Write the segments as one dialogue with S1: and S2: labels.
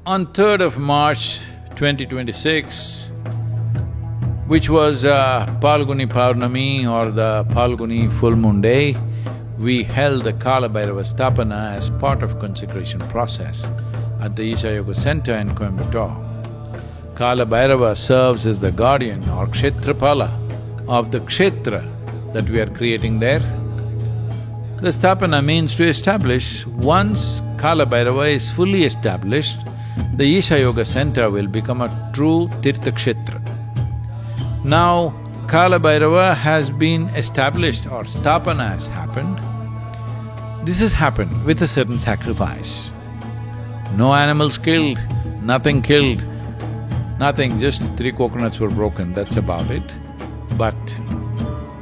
S1: On 3rd of March 2026, which was Palguni Paurnami or the Palguni full moon day, we held the Kalabhairava Sthapana as part of consecration process at the Isha Yoga Center in Coimbatore. Kalabhairava serves as the guardian or Kshetrapala of the Kshetra that we are creating there. The Sthapana means to establish. Once Kalabhairava is fully established, the Isha Yoga Center will become a true Tirtha Kshetra. Now, Kalabhairava has been established or Sthapana has happened. This has happened with a certain sacrifice. No animals killed, nothing killed, nothing, just 3 coconuts were broken, that's about it. But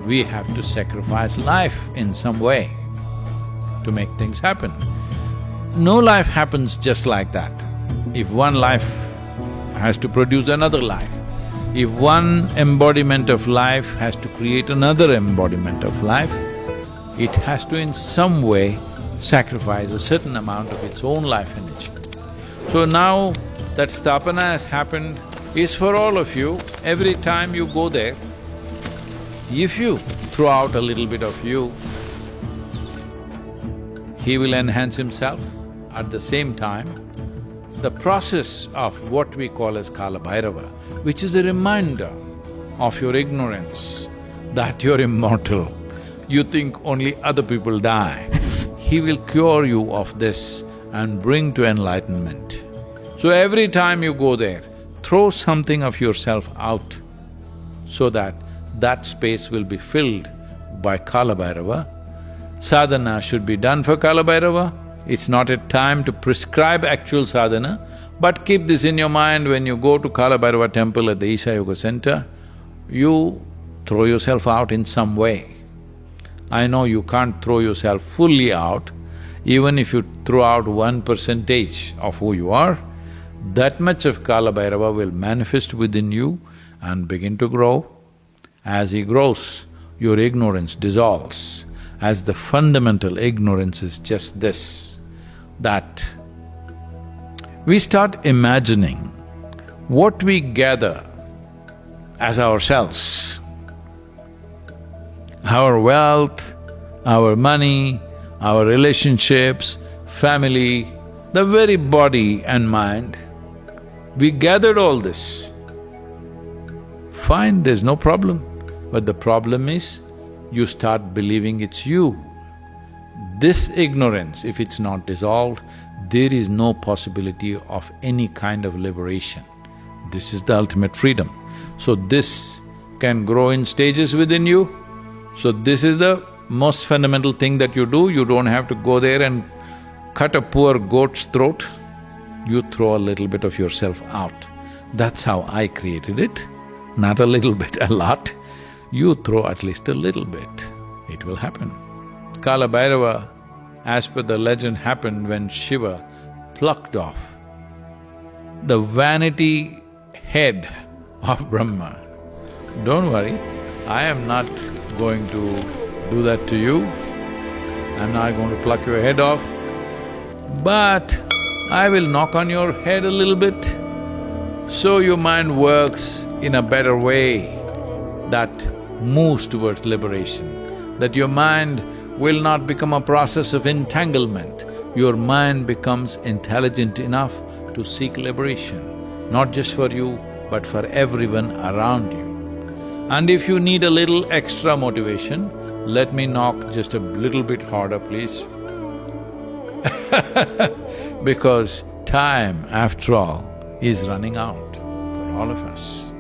S1: we have to sacrifice life in some way to make things happen. No life happens just like that. If one life has to produce another life, if one embodiment of life has to create another embodiment of life, it has to in some way sacrifice a certain amount of its own life energy. So now that Sthapana has happened is for all of you. Every time you go there, if you throw out a little bit of you, he will enhance himself. At the same time, the process of what we call as Kalabhairava, which is a reminder of your ignorance, that you're immortal, you think only other people die, he will cure you of this and bring to enlightenment. So every time you go there, throw something of yourself out so that that space will be filled by Kalabhairava. Sadhana should be done for Kalabhairava. It's not a time to prescribe actual sadhana, but keep this in your mind when you go to Kalabhairava temple at the Isha Yoga Center, you throw yourself out in some way. I know you can't throw yourself fully out. Even if you throw out 1% of who you are, that much of Kalabhairava will manifest within you and begin to grow. As he grows, your ignorance dissolves, as the fundamental ignorance is just this, that we start imagining what we gather as ourselves. Our wealth, our money, our relationships, family, the very body and mind, we gathered all this. Fine, there's no problem, but the problem is, you start believing it's you. This ignorance, if it's not dissolved, there is no possibility of any kind of liberation. This is the ultimate freedom. So this can grow in stages within you. So this is the most fundamental thing that you do. You don't have to go there and cut a poor goat's throat. You throw a little bit of yourself out. That's how I created it. Not a little bit, a lot. You throw at least a little bit, it will happen. Kalabhairava, as per the legend, happened when Shiva plucked off the vanity head of Brahma. Don't worry, I am not going to do that to you. I'm not going to pluck your head off, but I will knock on your head a little bit so your mind works in a better way that moves towards liberation, that your mind will not become a process of entanglement. Your mind becomes intelligent enough to seek liberation, not just for you, but for everyone around you. And if you need a little extra motivation, let me knock just a little bit harder, please. Because time, after all, is running out for all of us.